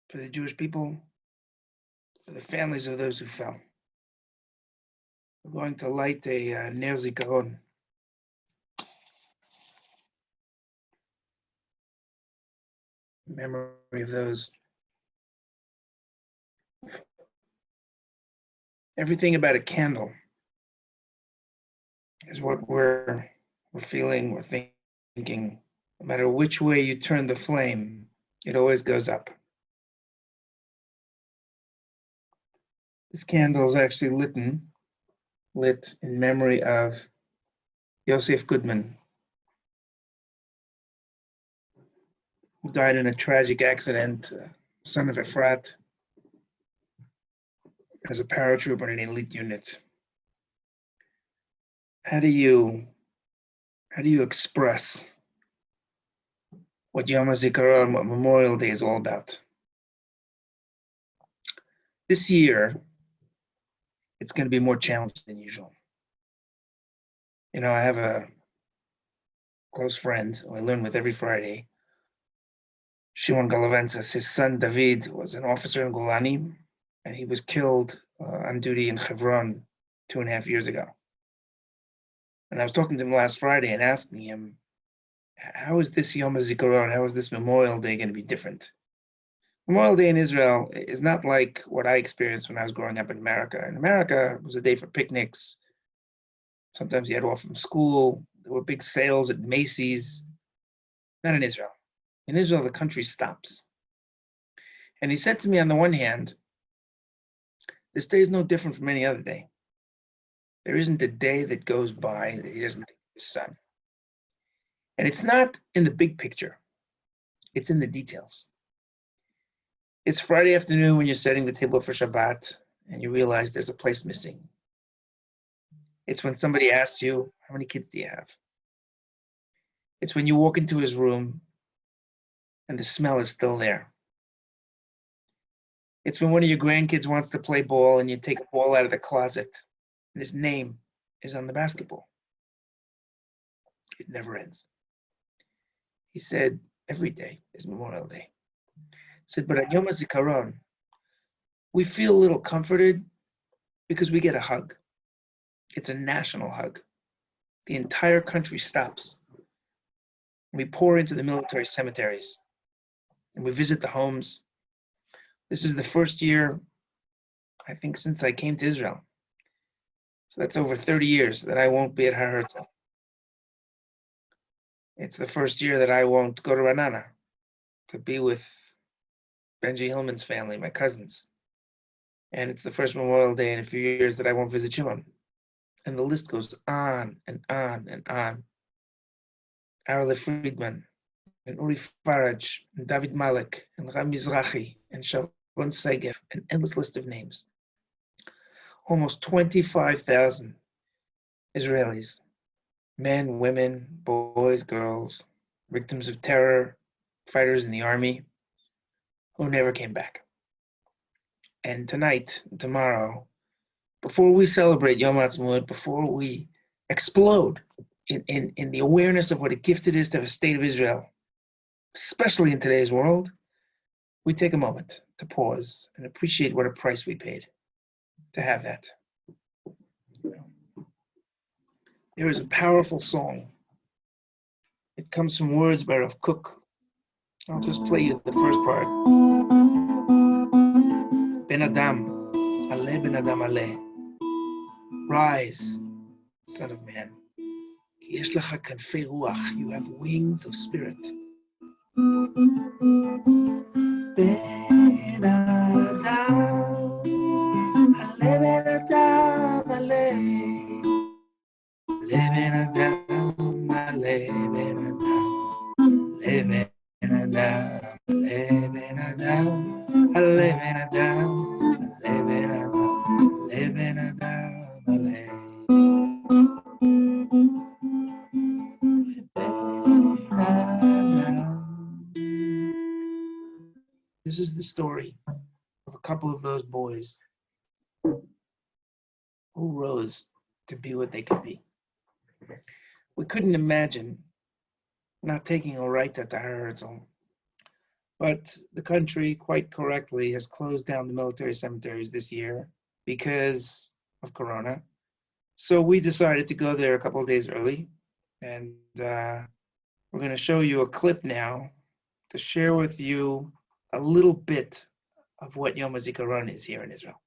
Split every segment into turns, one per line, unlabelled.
for the Jewish people, for the families of those who fell. We're going to light a Hazikaron. Memory of those. Everything about a candle is what we're feeling, we're thinking. No matter which way you turn the flame, it always goes up. This candle is actually lit in memory of Yosef Goodman, who died in a tragic accident, son of Efrat, as a paratrooper in an elite unit. How do you express what Yom Hazikaron, what Memorial Day is all about? This year, it's going to be more challenging than usual. You know, I have a close friend who I learn with every Friday, Shimon Galavensis. His son David was an officer in Golani, and he was killed on duty in Hebron 2.5 years ago. And I was talking to him last Friday and asking him, how is this Yom HaZikaron, how is this Memorial Day going to be different? Memorial Day in Israel is not like what I experienced when I was growing up in America. In America, it was a day for picnics. Sometimes you had off from school. There were big sales at Macy's. Not in Israel. In Israel, the country stops. And he said to me, on the one hand, this day is no different from any other day. There isn't a day that goes by that he doesn't think of his son. And it's not in the big picture. It's in the details. It's Friday afternoon when you're setting the table for Shabbat and you realize there's a place missing. It's when somebody asks you, how many kids do you have? It's when you walk into his room and the smell is still there. It's when one of your grandkids wants to play ball and you take a ball out of the closet and his name is on the basketball. It never ends. He said, every day is Memorial Day. He said, but on Yom HaZikaron, we feel a little comforted because we get a hug. It's a national hug. The entire country stops. We pour into the military cemeteries and we visit the homes. This is the first year, I think, since I came to Israel. So that's over 30 years that I won't be at Herzl. It's the first year that I won't go to Ranana to be with Benji Hillman's family, my cousins. And it's the first Memorial Day in a few years that I won't visit Shimon. And the list goes on and on and on. Arle Freedman, and Uri Faraj, and David Malek, and Ram Mizrahi, and Sharon Segev, an endless list of names. Almost 25,000 Israelis, men, women, boys, girls, victims of terror, fighters in the army, who never came back. And tonight, tomorrow, before we celebrate Yom HaAtzmaut, before we explode in the awareness of what a gift it is to have a state of Israel, especially in today's world, we take a moment to pause and appreciate what a price we paid to have that. There is a powerful song. It comes from words by Rav Kook. I'll just play you the first part. Ben Adam, Ale Ben Adam Ale. Rise, son of man. Ki yesh lecha kanfei ruach. You have wings of spirit. Ben Adam, Ale Ben Adam Ale. Ale Ben Adam Ale Ben Adam. Ale Ben Adam Ale Ben Adam. Ale Ben Adam Ale Ben Adam. Ale Ben Adam Ale. This is the story of a couple of those boys who rose to be what they could be. We couldn't imagine not taking a right to Herzl, But the country, quite correctly, has closed down the military cemeteries this year because of Corona. So we decided to go there a couple of days early, and we're going to show you a clip now to share with you a little bit of what Yom Hazikaron is here in Israel.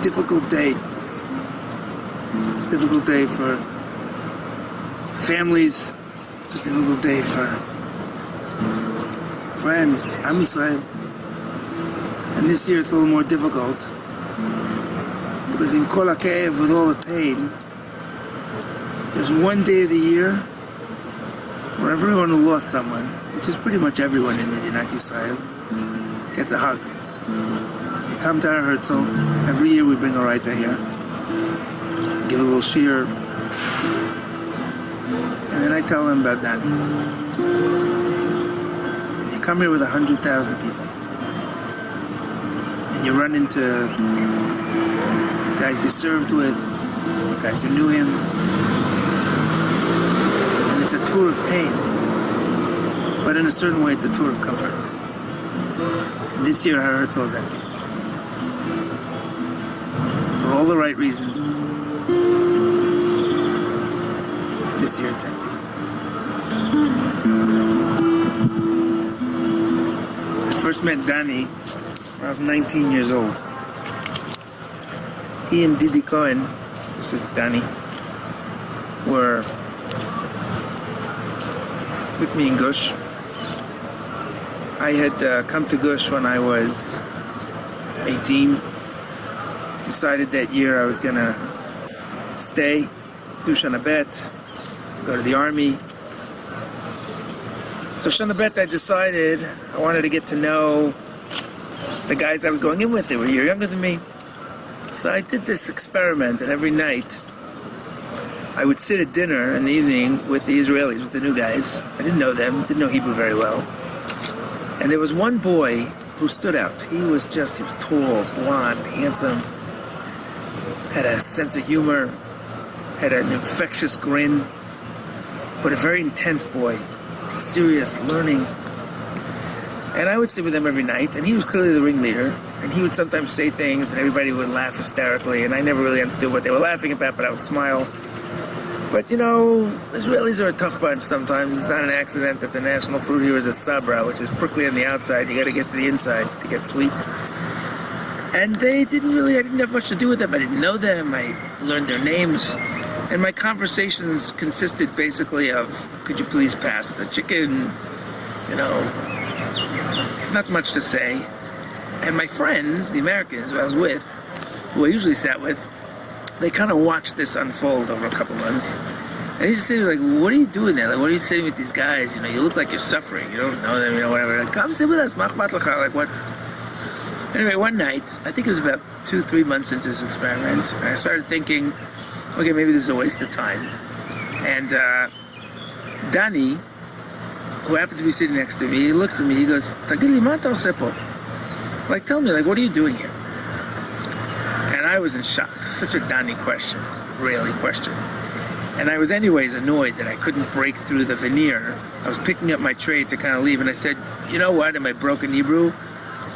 Difficult day. It's a difficult day for families. It's a difficult day for friends. Am Yisrael. And this year it's a little more difficult because in Kol HaKayev, with all the pain, there's one day of the year where everyone who lost someone, which is pretty much everyone in Medinas Yisrael, gets a hug. Come to our Herzl. Every year we bring a writer here, give a little shir, and then I tell them about Danny. And you come here with 100,000 people, and you run into guys you served with, guys who knew him, and it's a tour of pain, but in a certain way it's a tour of comfort. And this year our Herzl is empty. For all the right reasons, this year it's empty. I first met Danny when I was 19 years old. He and Didi Cohen, this is Danny, were with me in Gush. I had come to Gush when I was 18. Decided that year I was gonna stay, do Shana Bet, go to the army. So Shana Bet, I decided I wanted to get to know the guys I was going in with. They were a year younger than me. So I did this experiment, and every night I would sit at dinner in the evening with the Israelis, with the new guys. I didn't know them, didn't know Hebrew very well. And there was one boy who stood out. He was tall, blonde, handsome, had a sense of humor, had an infectious grin, but a very intense boy, serious, learning. And I would sit with him every night, and he was clearly the ringleader, and he would sometimes say things, and everybody would laugh hysterically, and I never really understood what they were laughing about, but I would smile. But, you know, Israelis are a tough bunch sometimes. It's not an accident that the national fruit here is a sabra, which is prickly on the outside. You got to get to the inside to get sweet. And I didn't have much to do with them. I didn't know them. I learned their names. And my conversations consisted basically of, could you please pass the chicken? You know, not much to say. And my friends, the Americans who I was with, who I usually sat with, they kind of watched this unfold over a couple months. And he's just sitting like, what are you doing there? Like, what are you sitting with these guys? You know, you look like you're suffering. You don't know them, you know, whatever. Like, come sit with us. Like, what's... Anyway, one night, I think it was about 2-3 months into this experiment, and I started thinking, okay, maybe this is a waste of time. And Danny, who happened to be sitting next to me, he looks at me, he goes, "Tagili, ma ta ose po?" Like, tell me, like, what are you doing here? And I was in shock. Such a Danny question, Israeli question. And I was anyways annoyed that I couldn't break through the veneer. I was picking up my tray to kind of leave, and I said, "You know what, in my broken Hebrew,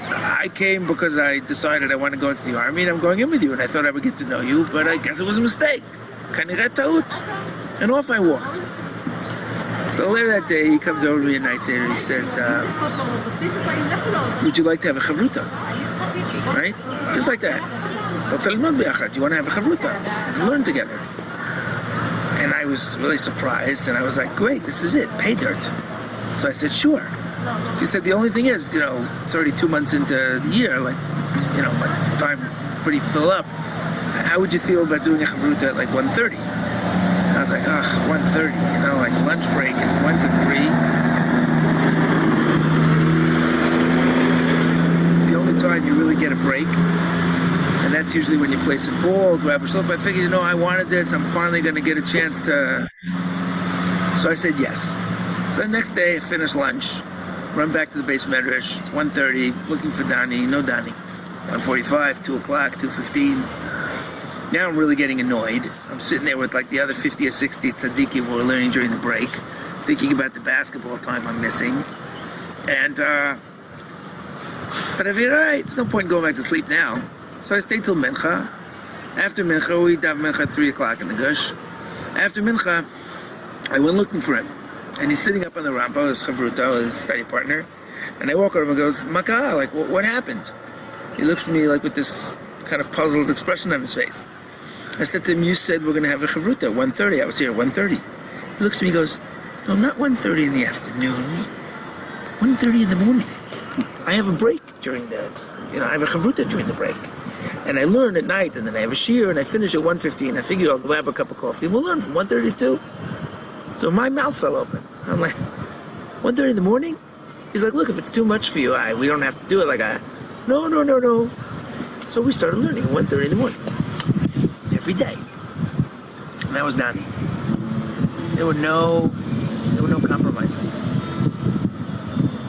I came because I decided I want to go into the army, and I'm going in with you, and I thought I would get to know you, but I guess it was a mistake. Kanireh ta'ut." And off I walked. So later that day, he comes over to me at night and he says, "Would you like to have a chavruta?" Right? Just like that. Do you want to have a chavruta? To learn together. And I was really surprised, and I was like, "Great, this is it, pay dirt." So I said, "Sure." She said, "The only thing is, it's already 2 months into the year, like, my time pretty full up. How would you feel about doing a chavruta at like 1:30? I was like, 1:30, like lunch break is 1 to 3. It's the only time you really get a break. And that's usually when you play some ball, grab a slope. I figured, I wanted this. I'm finally going to get a chance to. So I said yes. So the next day, I finished lunch, run back to the base medrash. It's 1:30, looking for Danny. No Danny. 1:45, 2 o'clock, 2:15. Now I'm really getting annoyed. I'm sitting there with like the other 50 or 60 tzaddikim who were learning during the break, thinking about the basketball time I'm missing. And, but I figured, all right, there's no point in going back to sleep now. So I stayed till mincha. After mincha, we daven mincha at 3 o'clock in the gush. After mincha, I went looking for him. And he's sitting up on the rampa, his chavruta, his study partner. And I walk over and goes, "Maka, like, what happened?" He looks at me like with this kind of puzzled expression on his face. I said to him, "You said we're going to have a chavruta at 1:30. I was here at 1:30. He looks at me and goes, "No, not 1:30 in the afternoon. 1:30 in the morning. I have a break during I have a chavruta during the break. And I learn at night, and then I have a shiur, and I finish at 1:15. I figure I'll grab a cup of coffee, and we'll learn from 1:30 to 2. So my mouth fell open. I'm like, 1:30 in the morning? He's like, "Look, if it's too much for you, we don't have to do it like I." No. So we started learning at 1:30 in the morning. Every day. And that was Danny. There were no compromises.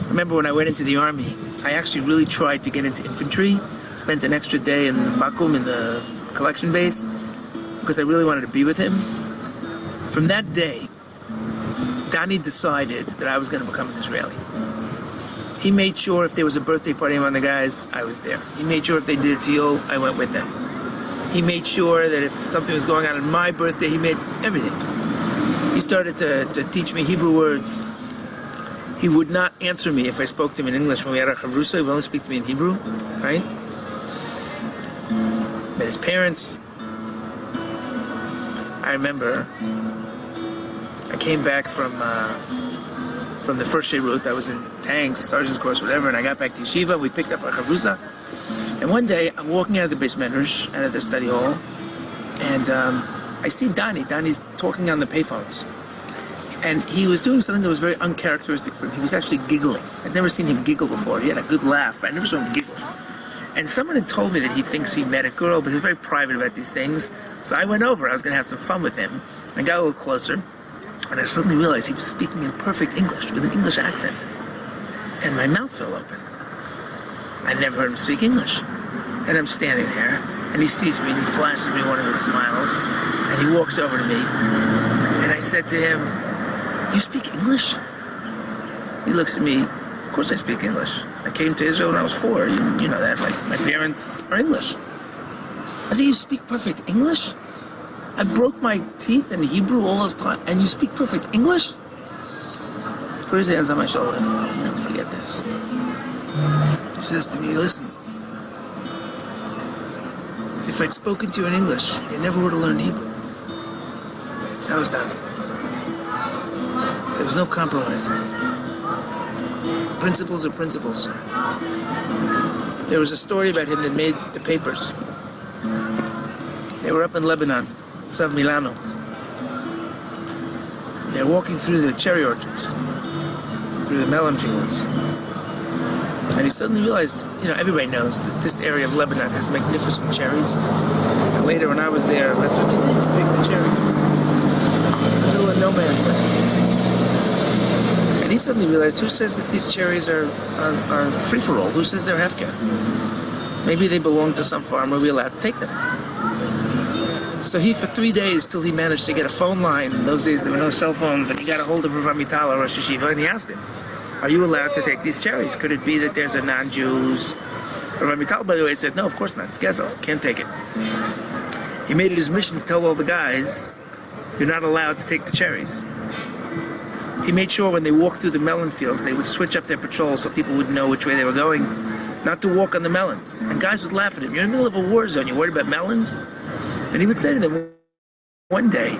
I remember when I went into the army, I actually really tried to get into infantry, spent an extra day in Bakum in the collection base, because I really wanted to be with him. From that day, Danny decided that I was going to become an Israeli. He made sure if there was a birthday party among the guys, I was there. He made sure if they did a teal, I went with them. He made sure that if something was going on my birthday, he made everything. He started to teach me Hebrew words. He would not answer me if I spoke to him in English when we had our chavrusa. He would only speak to me in Hebrew, right? Met his parents. I remember I came back from the first Sheirut. I was in tanks, sergeant's course, whatever, and I got back to yeshiva. We picked up our chavrusa. And one day, I'm walking out of the base medrash, out of the study hall, and I see Danny. Danny's talking on the payphones. And he was doing something that was very uncharacteristic for him. He was actually giggling. I'd never seen him giggle before. He had a good laugh, but I never saw him giggle. And someone had told me that he thinks he met a girl, but he was very private about these things. So I went over. I was going to have some fun with him. I got a little closer, and I suddenly realized he was speaking in perfect English, with an English accent. And my mouth fell open. I never heard him speak English. And I'm standing there, and he sees me, and he flashes me one of his smiles, and he walks over to me, and I said to him, "You speak English?" He looks at me. Of course I speak English. I came to Israel when I was 4. You know that. My parents are English. I said, "You speak perfect English? I broke my teeth in Hebrew all this time, and you speak perfect English?" Put his hands on my shoulder. I'll never forget this. He says to me, "Listen, if I'd spoken to you in English, you never would have learned Hebrew." That was Danny. There was no compromise. Principles are principles. There was a story about him that made the papers. They were up in Lebanon, South Milano. They're walking through the cherry orchards, through the melon fields. And he suddenly realized, everybody knows that this area of Lebanon has magnificent cherries. And later when I was there, that's what they did, you pick the cherries. In the middle of no man's land. And he suddenly realized, who says that these cherries are free-for-all? Who says they're hefker? Maybe they belong to some farmer, we're allowed to take them. So he, for 3 days, till he managed to get a phone line, in those days there were no cell phones, and he got a hold of Rav Amital, Rosh Yeshiva, and he asked him, are you allowed to take these cherries? Could it be that there's a non-Jews? Rav Amital, by the way, said, no, of course not, it's Gezel, can't take it. He made it his mission to tell all the guys, you're not allowed to take the cherries. He made sure when they walked through the melon fields, they would switch up their patrol so people would know which way they were going, not to walk on the melons. And guys would laugh at him, you're in the middle of a war zone, you're worried about melons? And he would say to them, one day,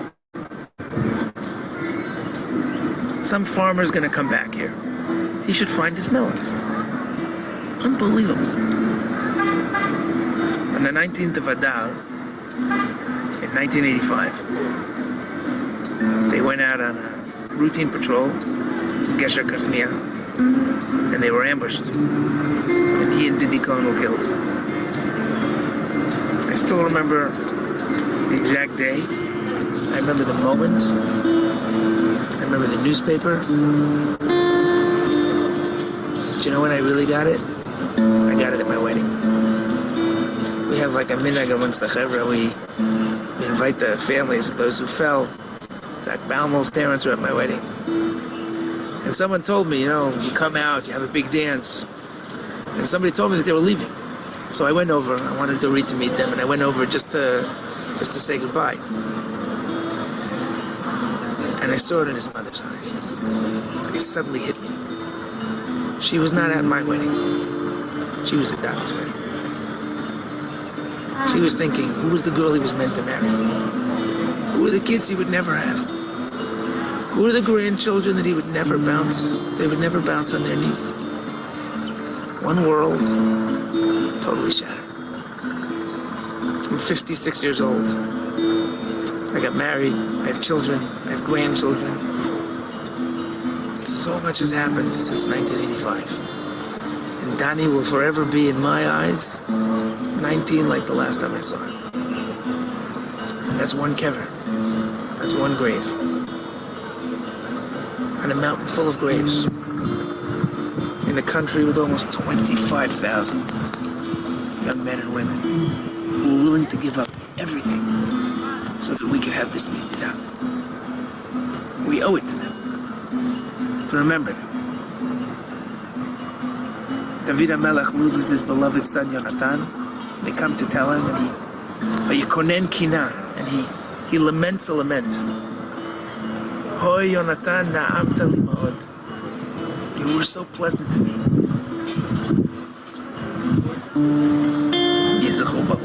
some farmer's going to come back here. He should find his melons. Unbelievable. On the 19th of Adar, in 1985, they went out on a routine patrol in Gesher Kasmia, and they were ambushed. And he and Didi Cohen were killed. I still remember the exact day. I remember the moment. I remember the newspaper. But you know when I really got it? I got it at my wedding. We have like a minhag amongst the chevra. We invite the families of those who fell. Zach Balmo's parents were at my wedding. And someone told me, you come out, you have a big dance. And somebody told me that they were leaving. So I went over. I wanted Dorit to meet them, and I went over just to say goodbye. And I saw it in his mother's eyes. It suddenly hit me. She was not at my wedding. She was at Donnie's wedding. She was thinking, who was the girl he was meant to marry? Who were the kids he would never have? Who were the grandchildren that they would never bounce on their knees? One world, totally shattered. I'm 56 years old. I got married, I have children, I have grandchildren. So much has happened since 1985. And Danny will forever be, in my eyes, 19 like the last time I saw him. And that's one kever. That's one grave. And a mountain full of graves. In a country with almost 25,000 young men and women who are willing to give up everything so that we can have this mitzvah. We owe it to them, to remember them. David HaMelech loses his beloved son Yonatan. They come to tell him, and he laments a lament. Hoy Yonatan na'amta li ma'od. You were so pleasant to me. Yizachu Baruch.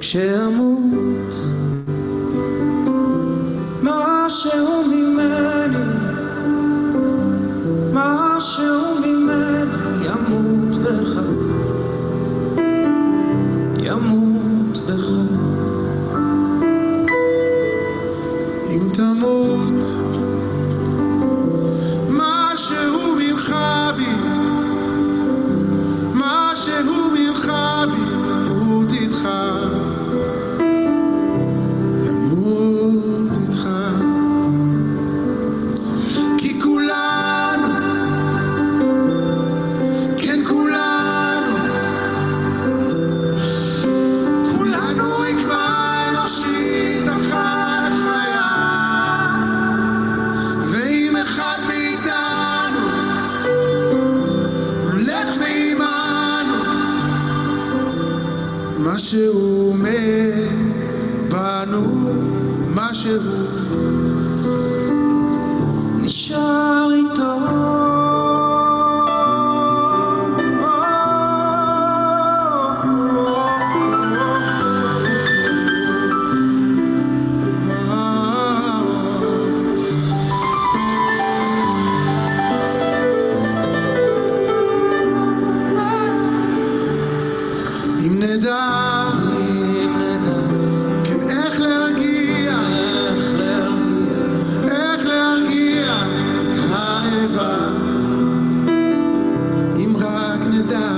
כשאמות משהו ממני, משהו ממני ימות בך, ימות בך.
אם תמות משהו ממך בי, משהו ממך בי, ימות איתך, ימות איתך. כי כולנו, כן כולנו, כולנו יקבע אנושית אחת חיה. ואם אחד מאיתנו הולך מעימנו, משהו מת בנו, משהו
נשאר איתו.
אם נדע, כן איך להרגיע, איך להרגיע את האיבה. אם רק נדע,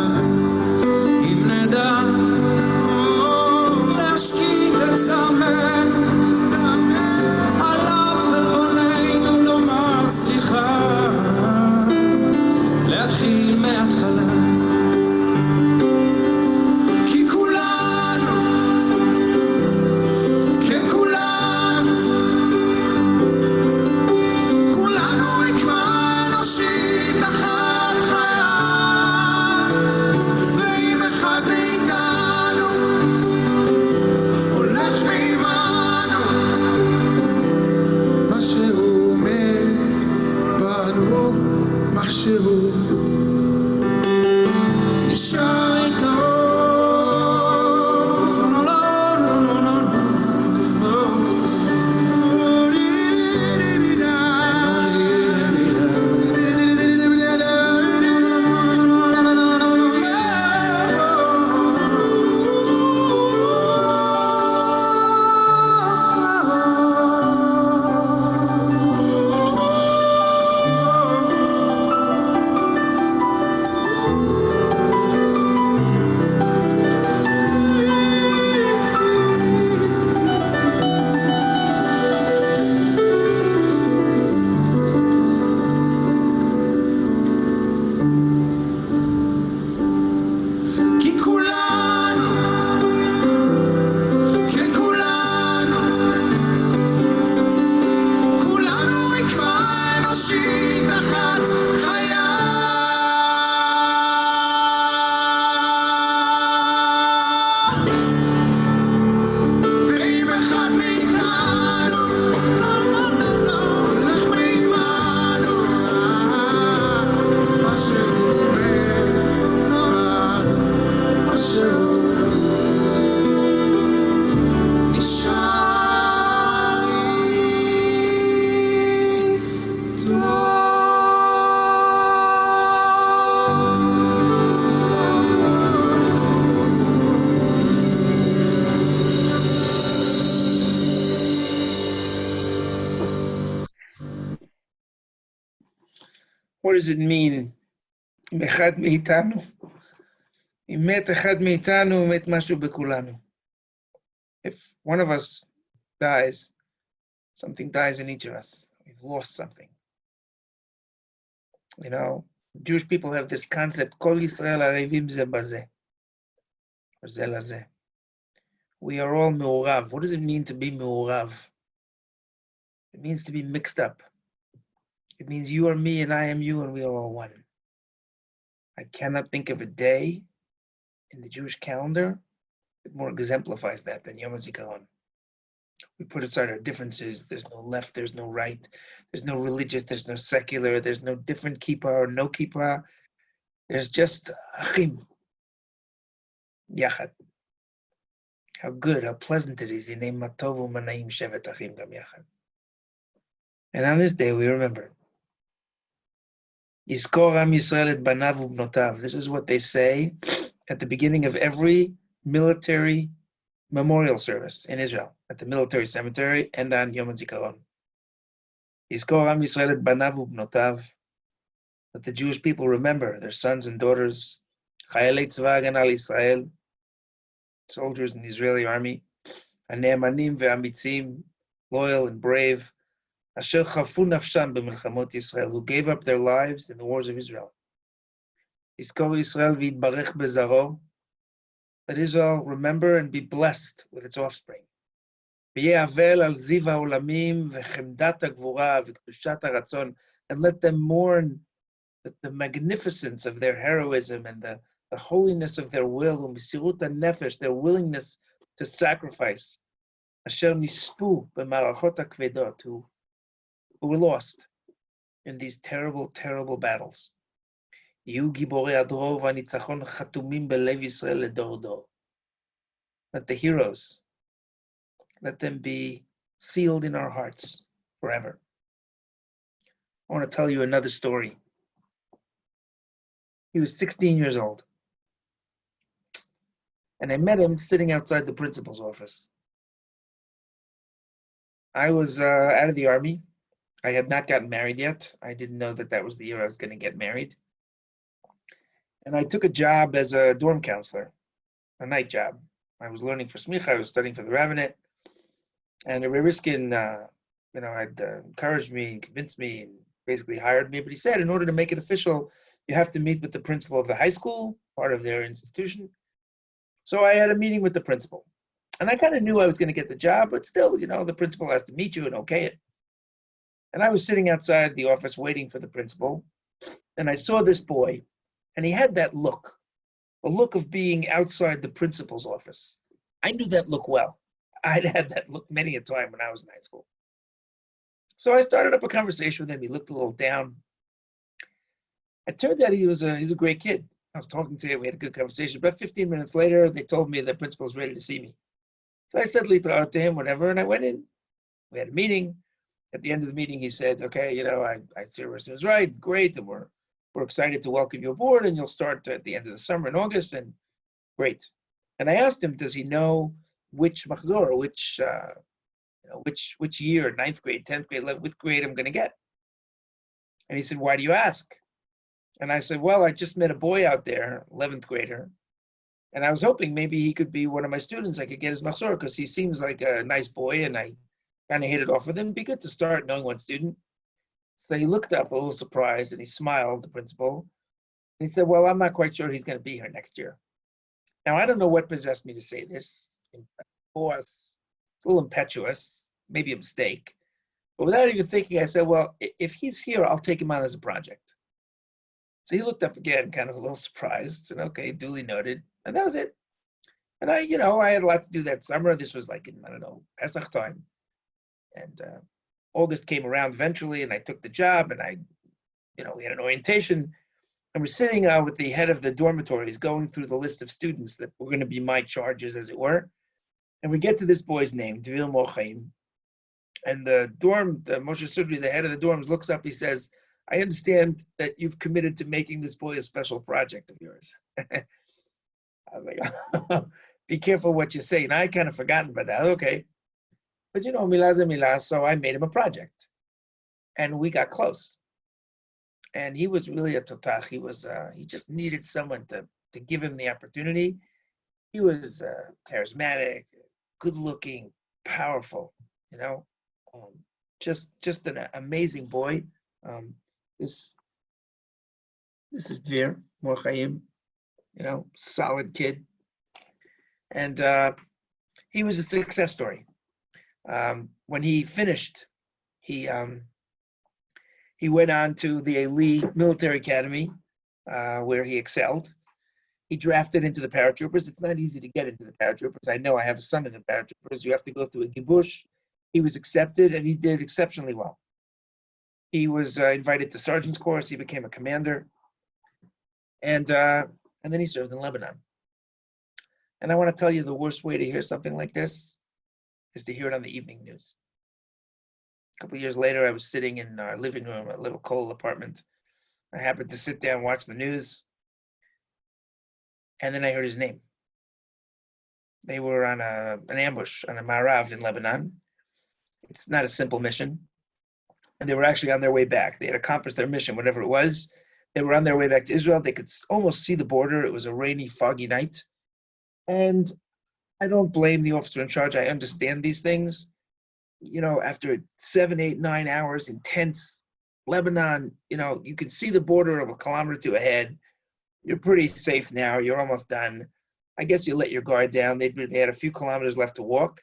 אם נדע להשקיט את זעמנו, על אף עלבוננו לומר סליחה, להתחיל מההתחלה.
כי כולנו, כן כולנו, כולנו יקמה אנושית אחת חיה. ואם אחד מאיתנו הולך מעימנו, משהו מת בנו, משהו
נשאר איתו. לא, לא, לא, לא, לא.
כי כולנו, כן כולנו, כולנו יקמה אנושית אחת חיה. ואם אחד מאיתנו הולך מעימנו, משהו משהו נשאר איתו.
What does it mean? אם אחד מאיתנו, אם מת אחד מאיתנו, מת משהו בכולנו. If one of us dies, something dies in each of us. We've lost something. You know, Jewish people have this concept, Kol Yisrael arevim ze baze, or ze laze. We are all me'orav. What does it mean to be me'orav? It means to be mixed up. It means you are me and I am you and we are all one. I cannot think of a day in the Jewish calendar that more exemplifies that than Yom Hazikaron. We put aside our differences. There's no left, there's no right, there's no religious, there's no secular, there's no different kippah or no kippah. There's just achim, yachad. How good, how pleasant it is. And on this day, we remember. Yizkor Am Yisrael et banav u'bnotav. This is what they say at the beginning of every military memorial service in Israel, at the military cemetery and on Yom HaZikaron. Yizkor Am Yisrael et banav u'bnotav. That the Jewish people remember their sons and daughters, Chayalei Tzva Haganah Yisrael, soldiers in the Israeli army, Hane'emanim ve'amitzim, loyal and brave, Asher chafu nafsham b'milchamot Yisrael, who gave up their lives in the wars of Israel. Yizkor Yisrael v'yitbarech bezaro, let Israel remember and be blessed with its offspring. V'yeh avel al ziv ha'olamim v'chemdat ha'gvura v'kedushat ha'ratzon, and let them mourn the magnificence of their heroism and the holiness of their will, u'mesirut ha'nefesh, their willingness to sacrifice. Asher nispu b'marachot ha'kvedot, who were lost in these terrible, terrible battles. Let the heroes, let them be sealed in our hearts forever. I want to tell you another story. He was 16 years old. And I met him sitting outside the principal's office. I was out of the army. I had not gotten married yet. I didn't know that that was the year I was going to get married. And I took a job as a dorm counselor, a night job. I was learning for smicha. I was studying for the rabbinate. And Rabbi Riskin, had encouraged me and convinced me and basically hired me. But he said, in order to make it official, you have to meet with the principal of the high school, part of their institution. So I had a meeting with the principal. And I kind of knew I was going to get the job, but still, the principal has to meet you and okay it. And I was sitting outside the office waiting for the principal, and I saw this boy, and he had that look, a look of being outside the principal's office. I knew that look well. I'd had that look many a time when I was in high school. So I started up a conversation with him. He looked a little down. It turned out he's a great kid. I was talking to him. We had a good conversation. About 15 minutes later, they told me the principal was ready to see me. So I said litraot to him, whatever, and I went in. We had a meeting. At the end of the meeting, he said, okay, I see Riskin was right, great, and we're excited to welcome you aboard, and you'll start at the end of the summer in August, and great. And I asked him, does he know which machzor, which year, 9th grade, 10th grade, 11th grade I'm going to get? And he said, why do you ask? And I said, well, I just met a boy out there, 11th grader, and I was hoping maybe he could be one of my students. I could get his machzor because he seems like a nice boy, and I kind of hit it off with him. It'd be good to start knowing one student. So he looked up a little surprised and he smiled, the principal. And he said, well, I'm not quite sure he's going to be here next year. Now, I don't know what possessed me to say this. It's a little impetuous, maybe a mistake. But without even thinking, I said, well, if he's here, I'll take him on as a project. So he looked up again, kind of a little surprised, and okay, duly noted. And that was it. And I had a lot to do that summer. This was like in, Pesach time. And August came around eventually, and I took the job, and we had an orientation, and we're sitting with the head of the dormitories going through the list of students that were going to be my charges, as it were. And we get to this boy's name, Dvir Mochaim, and the Moshe Sudri, the head of the dorms, looks up, he says, I understand that you've committed to making this boy a special project of yours. I was like, be careful what you say. And I had kind of forgotten about that. Okay. But milah milah, so I made him a project. And we got close. And he was really a totach. He just needed someone to give him the opportunity. He was charismatic, good looking, powerful, just an amazing boy. This is Dvir Mochaim, solid kid. And he was a success story. When he finished, he went on to the Eli Military Academy, where he excelled. He drafted into the paratroopers. It's not easy to get into the paratroopers. I know I have a son in the paratroopers. You have to go through a gibush. He was accepted, and he did exceptionally well. He was invited to sergeant's course. He became a commander, and then he served in Lebanon. And I want to tell you, the worst way to hear something like this is to hear it on the evening news. A couple of years later, I was sitting in our living room, a little cold apartment. I happened to sit down and watch the news, and then I heard his name. They were on an ambush on a Marav in Lebanon. It's not a simple mission. And they were actually on their way back. They had accomplished their mission, whatever it was. They were on their way back to Israel. They could almost see the border. It was a rainy, foggy night. And I don't blame the officer in charge. I understand these things. You know, after 7, 8, 9 hours, intense Lebanon, you know, you can see the border of a kilometer or two ahead. You're pretty safe now. You're almost done. I guess you let your guard down. They had a few kilometers left to walk.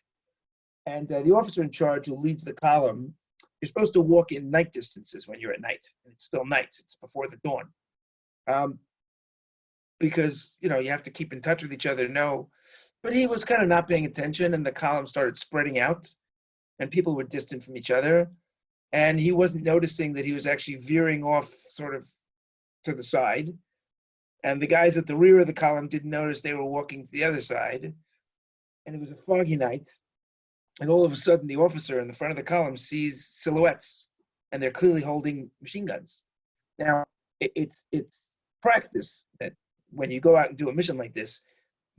And the officer in charge who leads the column, you're supposed to walk in night distances when you're at night. And it's still night. It's before the dawn. Because, you know, you have to keep in touch with each other. No. But he was kind of not paying attention, and the column started spreading out, and people were distant from each other. And he wasn't noticing that he was actually veering off sort of to the side. And the guys at the rear of the column didn't notice they were walking to the other side. And it was a foggy night. And all of a sudden, the officer in the front of the column sees silhouettes, and they're clearly holding machine guns. Now, it's practice that when you go out and do a mission like this,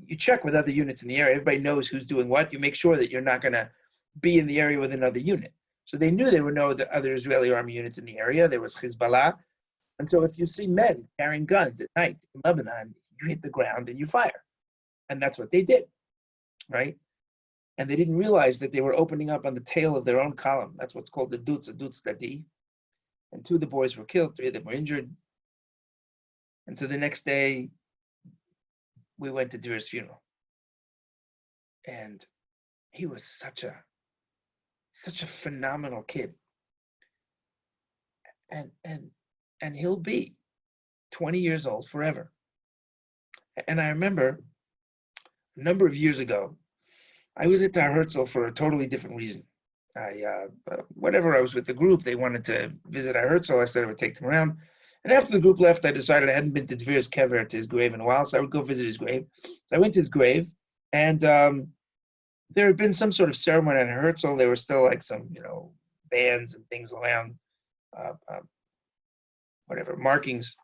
you check with other units in the area. Everybody knows who's doing what. You make sure that you're not going to be in the area with another unit. So they knew there were no other Israeli army units in the area. There was Hezbollah. And so if you see men carrying guns at night in Lebanon, you hit the ground and you fire. And that's what they did, right? And they didn't realize that they were opening up on the tail of their own column. That's what's called the Dutz, a Dutz Dadi. And 2 of the boys were killed, 3 of them were injured. And so the next day, we went to Dvir's funeral. And he was such a phenomenal kid. And he'll be 20 years old forever. And I remember a number of years ago, I was at Herzl for a totally different reason. Whatever, I was with the group, they wanted to visit Herzl. I said I would take them around. And after the group left, I decided I hadn't been to Dvir's kever, to his grave, in a while, so I would go visit his grave. So I went to his grave, and there had been some sort of ceremony at Herzl. There were still like some, you know, bands and things around, markings.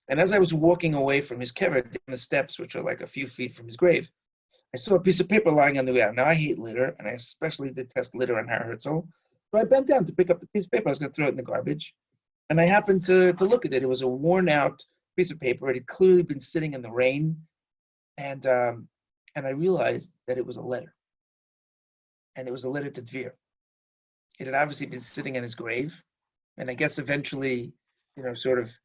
And as I was walking away from his kever, down the steps, which are like a few feet from his grave, I saw a piece of paper lying on the ground. Now, I hate litter, and I especially detest litter on Herzl. So I bent down to pick up the piece of paper. I was going to throw it in the garbage. And I happened to look at it. It was a worn out piece of paper. It had clearly been sitting in the rain. And I realized that it was a letter. And it was a letter to Dvir. It had obviously been sitting in his grave. And I guess eventually, you know, sort of,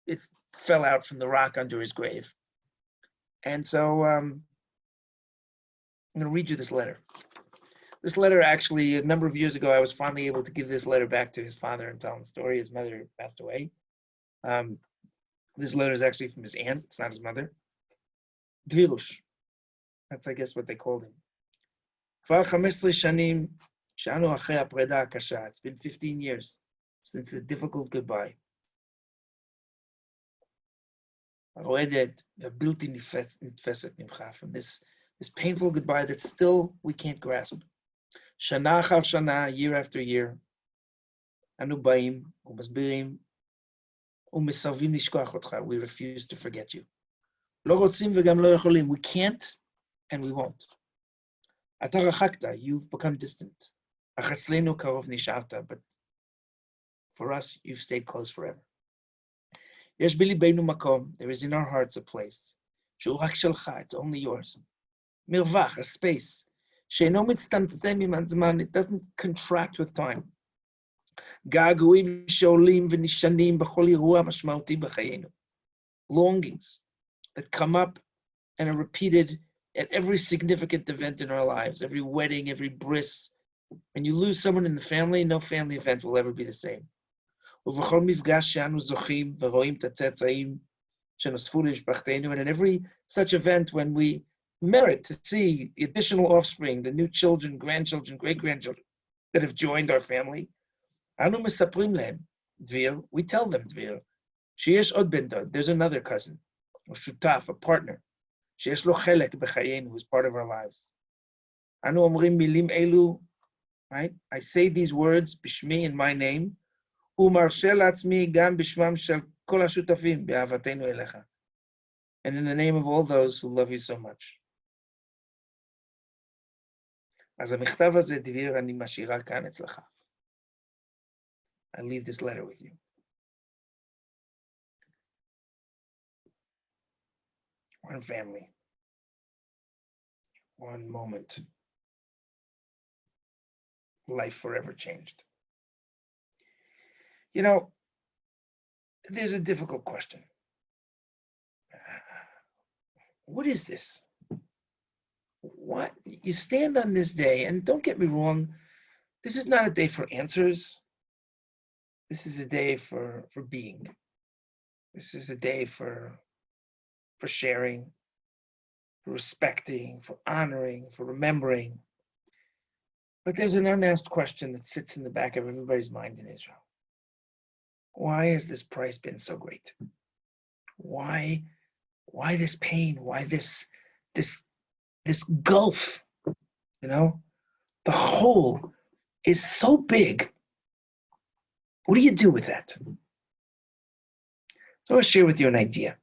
it fell out from the rock under his grave. And so I'm going to read you this letter. This letter, actually, a number of years ago, I was finally able to give this letter back to his father and tell him the story. His mother passed away. This letter is actually from his aunt. It's not his mother. Dvirush. That's, I guess, what they called him. It's been 15 years since the difficult goodbye. From this painful goodbye that still we can't grasp. Shana achar shana, year after year, anu ba'im u'masbirim u'mesarvim lishkoach otcha. We refuse to forget you. Lo rotzim v'gam lo yacholim. We can't and we won't. Ata rachakta, you've become distant. Achatzlenu karov nisharta, but for us, you've stayed close forever. Yesh b'libeinu makom, there is in our hearts a place. Shu rak shelcha, it's only yours. Mirvach, a space. She'eno mitztamtzem iman zman, it doesn't contract with time. Gaguim she'olim v'nishanim b'chol irua mashmauti b'chayenu. Longings that come up and are repeated at every significant event in our lives, every wedding, every bris. When you lose someone in the family, no family event will ever be the same. And in every such event, when we merit to see the additional offspring, the new children, grandchildren, great-grandchildren that have joined our family, we tell them, Dvir, there's another cousin, or shutaf, a partner, שיש לו חלק בחיינו, who's part of our lives. אנו אומרים מילים אלו, right? I say these words בשמי, in my name, ומרשה לעצמי גם בשמם של כל השותפים באהבתנו אליך. And in the name of all those who love you so much. אז המכתב הזה, דביר, אני משאירה כאן אצלך. I leave this letter with you. One family. One moment. Life forever changed. You know, there's a difficult question. What is this? What? You stand on this day, and don't get me wrong, this is not a day for answers. This is a day for being. This is a day for sharing, for respecting, for honoring, for remembering. But there's an unasked question that sits in the back of everybody's mind in Israel. Why has this price been so great? Why this pain? Why this gulf? You know, the hole is so big. What do you do with that? So I'll share with you an idea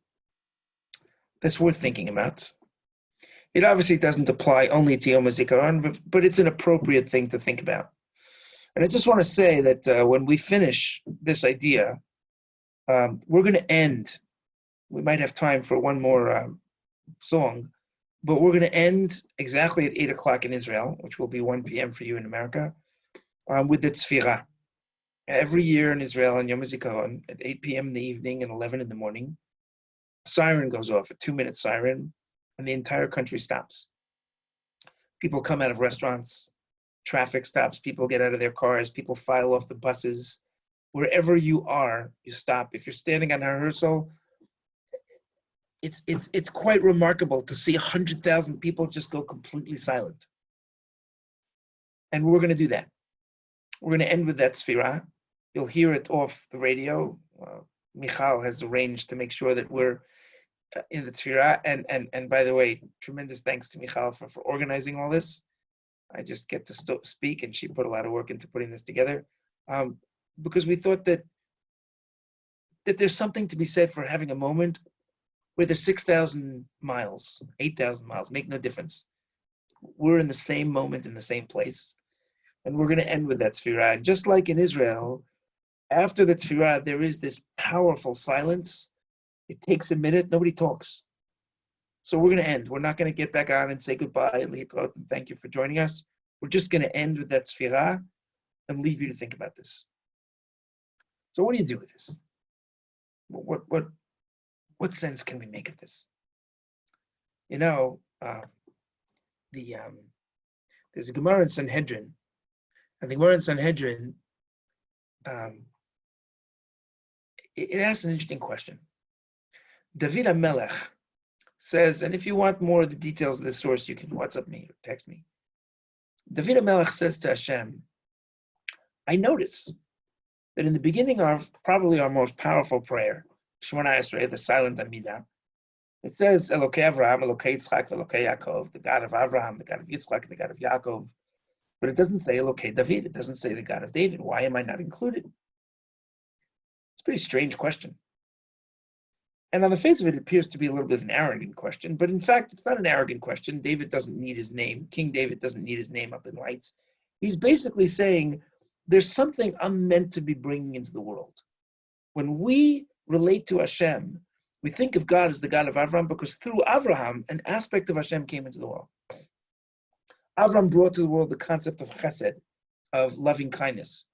that's worth thinking about. It obviously doesn't apply only to Yom Hazikaron, but it's an appropriate thing to think about. And I just want to say that when we finish this idea, we're going to end. We might have time for one more song, but we're going to end exactly at 8 o'clock in Israel, which will be 1 p.m. for you in America, with the Tzfirah. Every year in Israel on Yom Hazikaron, at 8 p.m. in the evening and 11 in the morning, a siren goes off, a 2-minute siren, and the entire country stops. People come out of restaurants, traffic stops, people get out of their cars, people file off the buses. Wherever you are, you stop. If you're standing on Herzl, it's quite remarkable to see 100,000 people just go completely silent. And we're going to do that. We're going to end with that Tzfirah. You'll hear it off the radio. Michal has arranged to make sure that we're in the Tzfirah. And by the way, tremendous thanks to Michal for organizing all this. I just get to speak, and she put a lot of work into putting this together. Because we thought that there's something to be said for having a moment where the 6,000 miles, 8,000 miles, make no difference. We're in the same moment, in the same place. And we're going to end with that Tzfirah. And just like in Israel, after the Tzfirah, there is this powerful silence. It takes a minute, nobody talks. So we're going to end. We're not going to get back on and say goodbye and thank you for joining us. We're just going to end with that Tzfirah and leave you to think about this. So what do you do with this? What sense can we make of this? You know, there's a Gemara in Sanhedrin. And the Gemara in Sanhedrin, it asks an interesting question. David HaMelech says, and if you want more of the details of this source, you can WhatsApp me or text me. David HaMelech says to Hashem, I notice that in the beginning of probably our most powerful prayer, Shemona Esrei, the silent Amidah, it says, Elokei Avraham, Elokei Yitzchak, Elokei Yaakov, the God of Avraham, the God of Yitzchak, the God of Yaakov. But it doesn't say Elokei David. It doesn't say the God of David. Why am I not included? It's a pretty strange question. And on the face of it, it appears to be a little bit of an arrogant question. But in fact, it's not an arrogant question. David doesn't need his name. King David doesn't need his name up in lights. He's basically saying, there's something I'm meant to be bringing into the world. When we relate to Hashem, we think of God as the God of Avraham because through Avraham, an aspect of Hashem came into the world. Avraham brought to the world the concept of chesed, of loving kindness.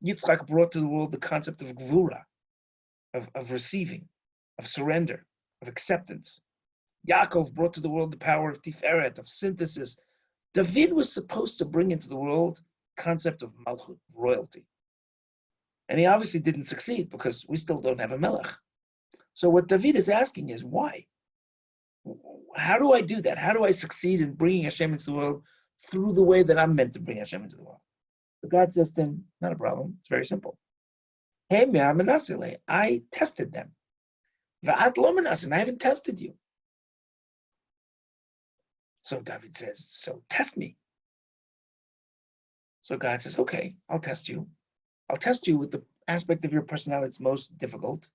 Yitzchak brought to the world the concept of gvura, of receiving, of surrender, of acceptance. Yaakov brought to the world the power of tiferet, of synthesis. David was supposed to bring into the world the concept of malchut, royalty. And he obviously didn't succeed because we still don't have a melech. So what David is asking is, why? How do I do that? How do I succeed in bringing Hashem into the world through the way that I'm meant to bring Hashem into the world? But God says to him, not a problem. It's very simple. Hey, I tested them. Va'at lo menaseh, and I haven't tested you. So David says, so test me. So God says, okay, I'll test you. I'll test you with the aspect of your personality that's most difficult.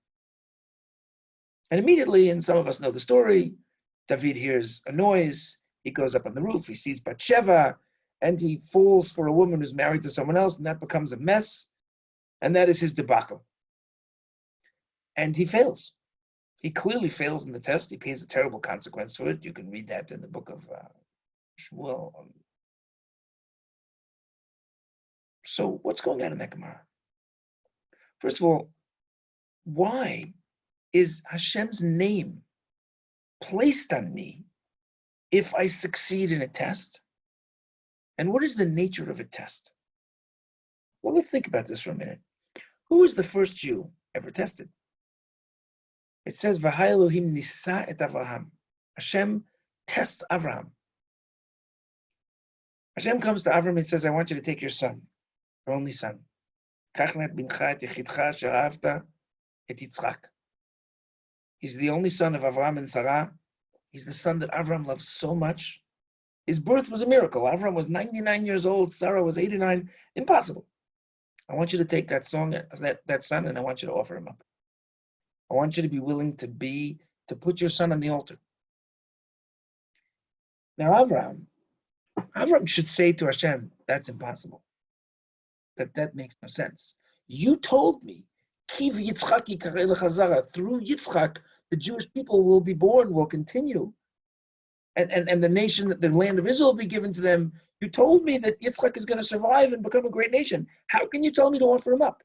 And immediately, and some of us know the story, David hears a noise. He goes up on the roof. He sees Bathsheba, and he falls for a woman who's married to someone else, and that becomes a mess. And that is his debacle. And he fails. He clearly fails in the test. He pays a terrible consequence for it. You can read that in the book of Shmuel. So what's going on in that Gemara? First of all, why is Hashem's name placed on me if I succeed in a test? And what is the nature of a test? Well, let's think about this for a minute. Who was the first Jew ever tested? It says, V'hai Elohim nisa et Avraham. Hashem tests Avraham. Hashem comes to Avraham and says, I want you to take your son, your only son. Kachnet bincha et yechidcha she'ahavta et Yitzchak. He's the only son of Avraham and Sarah. He's the son that Avraham loves so much. His birth was a miracle. Avraham was 99 years old. Sarah was 89. Impossible. I want you to take that son, and I want you to offer him up. I want you to be willing to put your son on the altar. Now, Avraham should say to Hashem, that's impossible. That makes no sense. You told me, Kiv Yitzchaki karei lechazara, through Yitzchak, the Jewish people will be born, will continue. And the nation, the land of Israel will be given to them. You told me that Yitzchak is going to survive and become a great nation. How can you tell me to offer him up?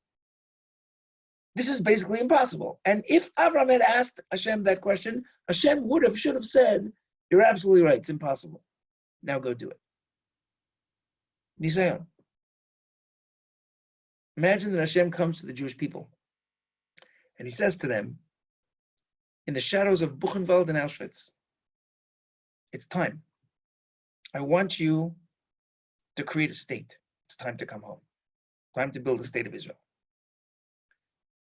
This is basically impossible. And if Avraham had asked Hashem that question, Hashem should have said, you're absolutely right, it's impossible. Now go do it. Nisayon. Imagine that Hashem comes to the Jewish people and he says to them, in the shadows of Buchenwald and Auschwitz, it's time. I want you to create a state. It's time to come home. Time to build a state of Israel.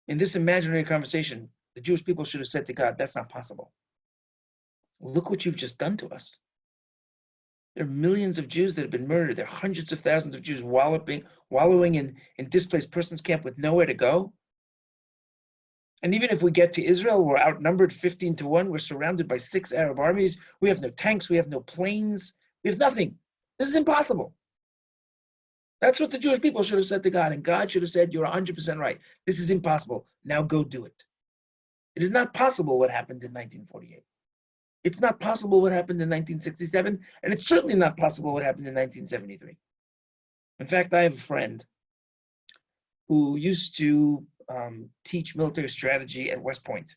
In this imaginary conversation, the Jewish people should have said to God, that's not possible. Look what you've just done to us. There are millions of Jews that have been murdered. There are hundreds of thousands of Jews wallowing in displaced persons camp with nowhere to go. And even if we get to Israel, we're outnumbered 15-1. We're surrounded by 6 Arab armies. We have no tanks. We have no planes. We have nothing. This is impossible. That's what the Jewish people should have said to God. And God should have said, you're 100% right. This is impossible. Now go do it. It is not possible what happened in 1948. It's not possible what happened in 1967. And it's certainly not possible what happened in 1973. In fact, I have a friend who used to teach military strategy at West Point.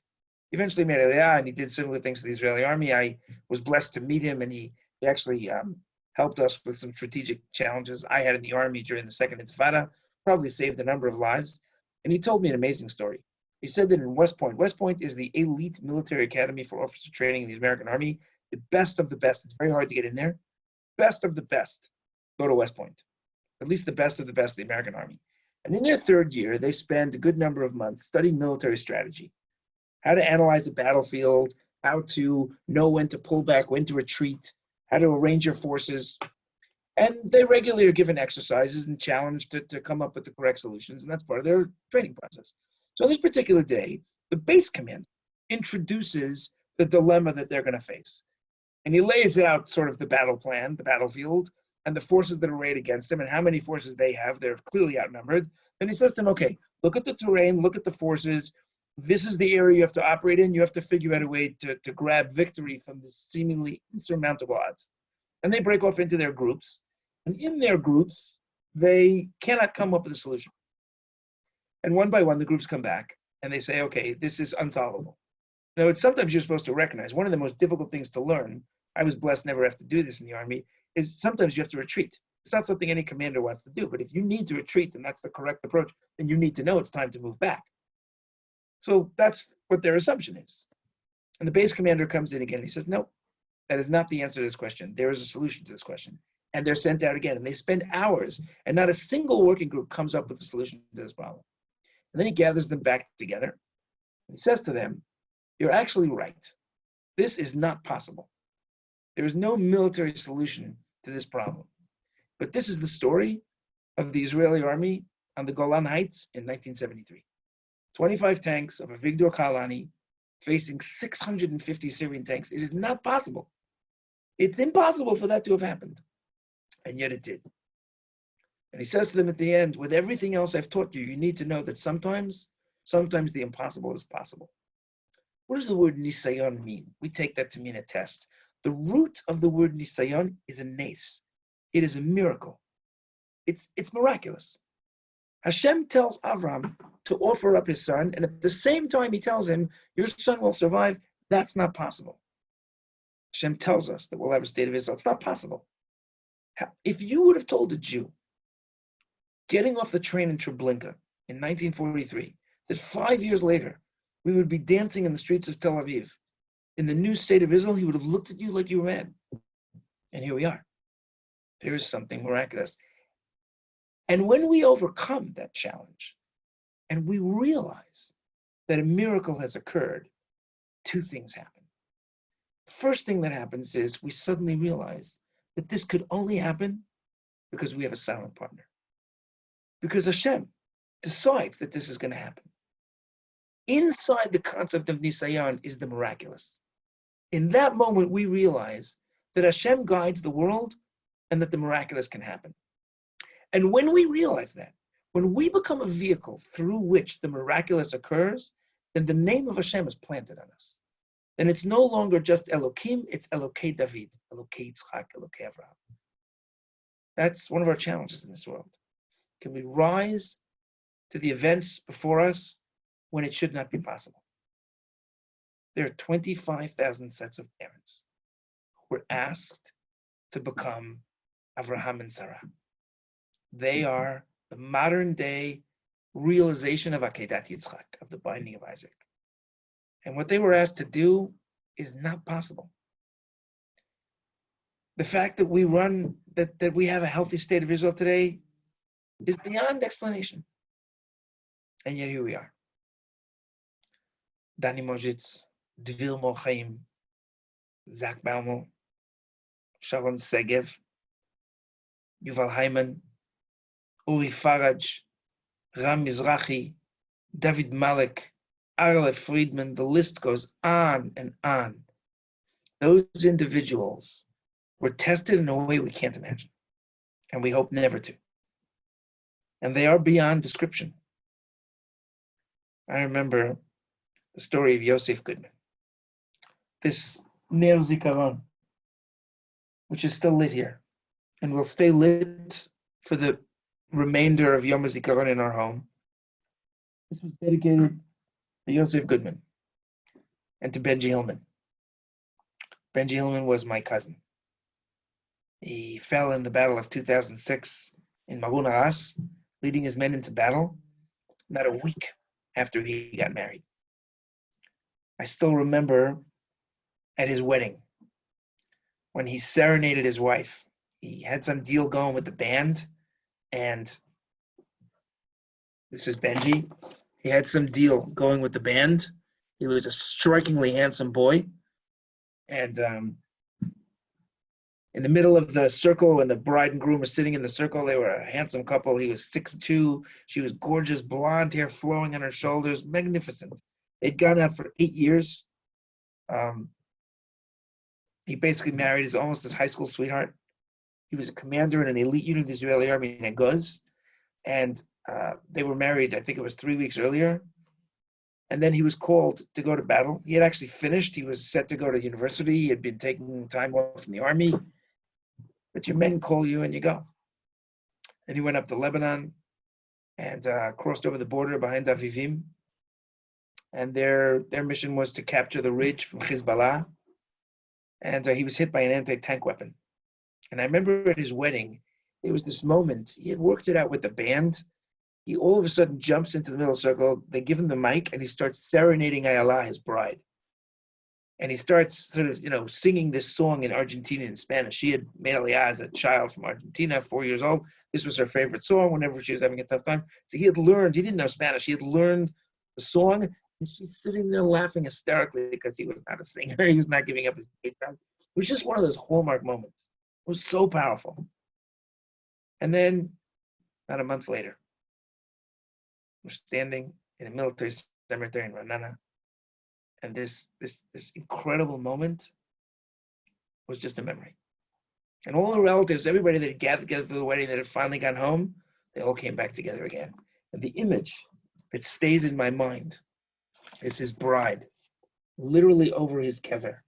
He eventually made Aliyah, and he did similar things to the Israeli army. I was blessed to meet him, and he actually helped us with some strategic challenges I had in the army during the Second Intifada, probably saved a number of lives. And he told me an amazing story. He said that in West Point is the elite military academy for officer training in the American Army, the best of the best. It's very hard to get in there. Best of the best go to West Point, at least the best of the American Army. And in their third year, they spend a good number of months studying military strategy, how to analyze the battlefield, how to know when to pull back, when to retreat, how to arrange your forces. And they regularly are given exercises and challenged to come up with the correct solutions, and that's part of their training process. So on this particular day, the base command introduces the dilemma that they're going to face. And he lays out sort of the battle plan, the battlefield, and the forces that are arrayed against him and how many forces they have. They're clearly outnumbered. Then he says to them, okay, look at the terrain, look at the forces. This is the area you have to operate in. You have to figure out a way to grab victory from the seemingly insurmountable odds. And they break off into their groups. And in their groups, they cannot come up with a solution. And one by one, the groups come back and they say, okay, this is unsolvable. Now, it's sometimes you're supposed to recognize one of the most difficult things to learn. I was blessed never have to do this in the Army, is sometimes you have to retreat. It's not something any commander wants to do, but if you need to retreat and that's the correct approach, then you need to know it's time to move back. So that's what their assumption is. And the base commander comes in again and he says, no, that is not the answer to this question. There is a solution to this question. And they're sent out again and they spend hours and not a single working group comes up with a solution to this problem. And then he gathers them back together and he says to them, you're actually right. This is not possible. There is no military solution to this problem. But this is the story of the Israeli army on the Golan Heights in 1973. 25 tanks of Avigdor Kalani facing 650 Syrian tanks. It is not possible. It's impossible for that to have happened. And yet it did. And he says to them at the end, with everything else I've taught you, you need to know that sometimes the impossible is possible. What does the word nisayon mean? We take that to mean a test. The root of the word nisayon is a nes. It is a miracle. It's miraculous. Hashem tells Avram to offer up his son, and at the same time he tells him, your son will survive. That's not possible. Hashem tells us that we'll have a state of Israel. It's not possible. If you would have told a Jew getting off the train in Treblinka in 1943 that 5 years later we would be dancing in the streets of Tel Aviv in the new state of Israel, he would have looked at you like you were mad. And here we are. There is something miraculous. And when we overcome that challenge and we realize that a miracle has occurred, two things happen. First thing that happens is we suddenly realize that this could only happen because we have a silent partner. Because Hashem decides that this is going to happen. Inside the concept of Nisayon is the miraculous. In that moment, we realize that Hashem guides the world and that the miraculous can happen. And when we realize that, when we become a vehicle through which the miraculous occurs, then the name of Hashem is planted on us. Then it's no longer just Elokim, it's Elokei David, Elokei Yitzchak, Elokei Avraham. That's one of our challenges in this world. Can we rise to the events before us when it should not be possible? There are 25,000 sets of parents who were asked to become Avraham and Sarah. They are the modern day realization of Akedat Yitzchak, of the binding of Isaac. And what they were asked to do is not possible. The fact that we run, that we have a healthy state of Israel today is beyond explanation. And yet here we are. Danny Mojitz, Dvir Mochaim, Zach Baumel, Sharon Segev, Yuval Hyman, Uri Faraj, Ram Mizrahi, David Malek, Arle Freedman, the list goes on and on. Those individuals were tested in a way we can't imagine, and we hope never to. And they are beyond description. I remember the story of Yosef Goodman. This Ner Zikaron, which is still lit here, and will stay lit for the remainder of Yom HaZikaron in our home. This was dedicated to Yosef Goodman and to Benji Hillman. Benji Hillman was my cousin. He fell in the battle of 2006 in Marun Aras, leading his men into battle, not a week after he got married. I still remember at his wedding, when he serenaded his wife. He had some deal going with the band, and this is Benji. He had some deal going with the band. He was a strikingly handsome boy. And in the middle of the circle, when the bride and groom were sitting in the circle, they were a handsome couple. He was 6'2". She was gorgeous, blonde hair flowing on her shoulders, magnificent. They'd gone out for 8 years. He basically married almost his high school sweetheart. He was a commander in an elite unit of the Israeli army in Aguz. And they were married, I think it was 3 weeks earlier. And then he was called to go to battle. He had actually finished. He was set to go to university. He had been taking time off from the army. But your men call you and you go. And he went up to Lebanon and crossed over the border behind Avivim. And their mission was to capture the ridge from Hezbollah. And he was hit by an anti-tank weapon. And I remember at his wedding, there was this moment. He had worked it out with the band. He all of a sudden jumps into the middle circle. They give him the mic, and he starts serenading Ayala, his bride. And he starts sort of, singing this song in Argentinian and Spanish. She had made Aliyah as a child from Argentina, 4 years old. This was her favorite song whenever she was having a tough time. So he didn't know Spanish. He had learned the song, and she's sitting there laughing hysterically because he was not a singer. He was not giving up his day job. was just one of those hallmark moments. It was so powerful. And then, not a month later, we're standing in a military cemetery in Ranana, and this incredible moment was just a memory. And all the relatives, everybody that had gathered together for the wedding that had finally gone home, they all came back together again. And the image that stays in my mind is his bride, literally over his kever,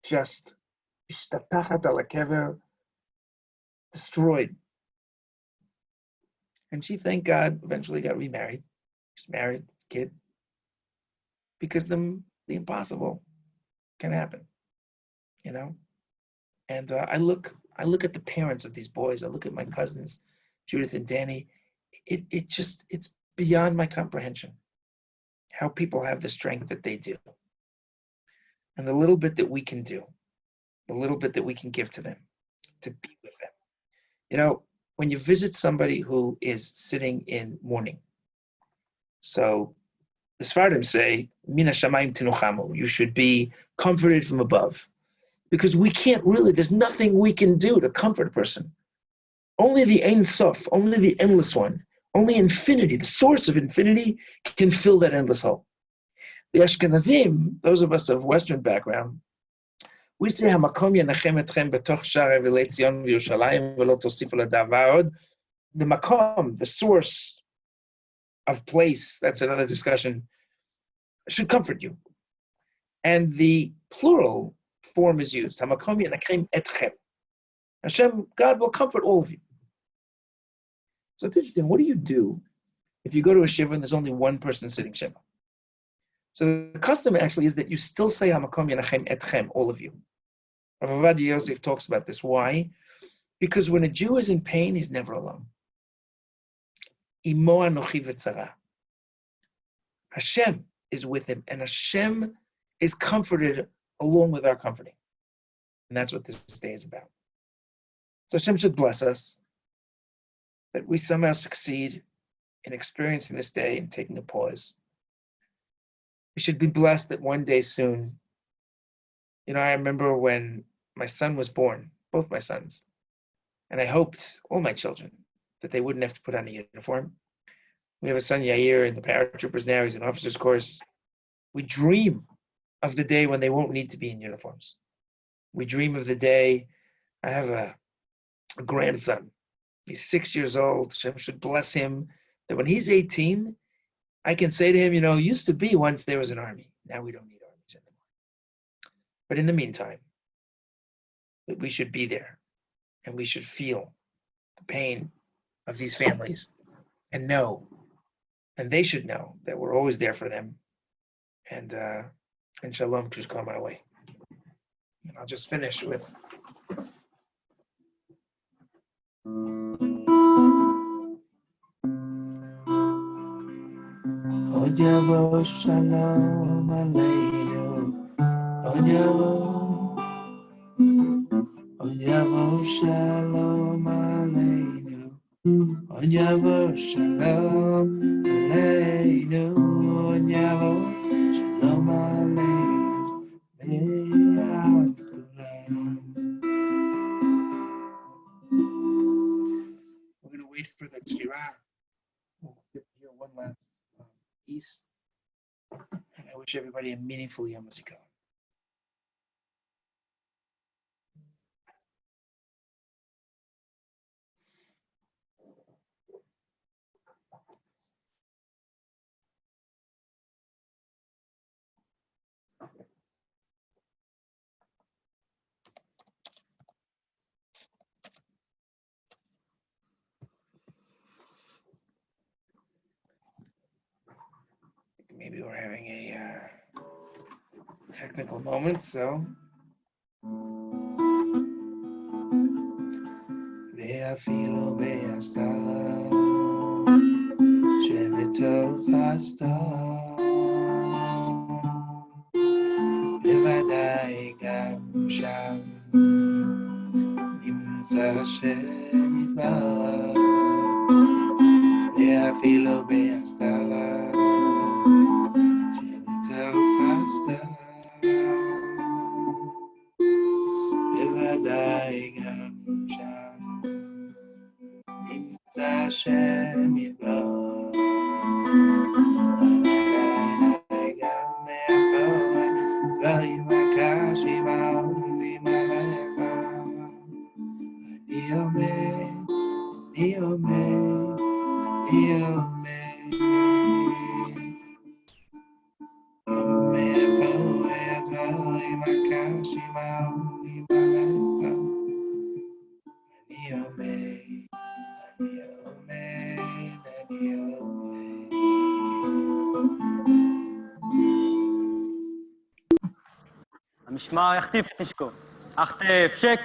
just ishtatachat ala kever, destroyed. And she, thank God, eventually got remarried. She's married, kid, because the impossible can happen, you know. And I look at the parents of these boys. I look at my cousins, Judith and Danny. It's beyond my comprehension how people have the strength that they do, and the little bit that we can do, the little bit that we can give to them, to be with them. You know, when you visit somebody who is sitting in mourning, so the Sfardim say, "Mina shamayim tinuchamu," you should be comforted from above. Because we can't really, there's nothing we can do to comfort a person. Only the Ein Sof, only the endless one, only infinity, the source of infinity, can fill that endless hole. The Ashkenazim, those of us of Western background, we say, "Hamakom yanachem etchem betoch sha'ar evilei Tzion v'Yerushalayim v'lo tosifu ledavar od." The makom, the source of place, that's another discussion, should comfort you. And the plural form is used. Hamakom yanachem etchem. Hashem, God will comfort all of you. So it's interesting. What do you do if you go to a shiva and there's only one person sitting shiva? So the custom actually is that you still say Hamakom yanachem etchem, all of you. Rav Ovadia Yosef talks about this. Why? Because when a Jew is in pain, he's never alone. Imo anochi v'tzara. Hashem is with him, and Hashem is comforted along with our comforting. And that's what this day is about. So Hashem should bless us, that we somehow succeed in experiencing this day and taking a pause. We should be blessed that one day soon, you know, I remember when my son was born, both my sons, and I hoped, all my children, that they wouldn't have to put on a uniform. We have a son, Yair, in the paratroopers now, he's in officer's course. We dream of the day when they won't need to be in uniforms. We dream of the day, I have a grandson. He's 6 years old. Hashem should bless him that when he's 18, I can say to him, you know, used to be once there was an army. Now we don't need armies anymore. But in the meantime, that we should be there and we should feel the pain of these families and know, and they should know that we're always there for them. And shalom should come our way. And I'll just finish with Onyavo shalom aleinu, Onyavo shalom aleinu, Onyavo shalom aleinu, Onyavo shalom aleinu, we're going to wait for the tefillah. We'll get here one last piece. And I wish everybody a meaningful Yom Hazikaron. Maybe we're having a technical moment, so. ואפילו בהסתר, שבתוך הסתר, בוודאי גם שם נמצא השם יתברך, ואפילו בהסתר, שבתוך הסתר, Hashem Yitbarach. גם מאחורי דברים הקשים העומדים עליך. אני עומד, אני עומד, אני עומד. גם מאחורי הדברים הקשים העומדים עליך. אני עומד, אני עומד, אני עומד.
המשמר יחטיף את נשקו. אך תפשק.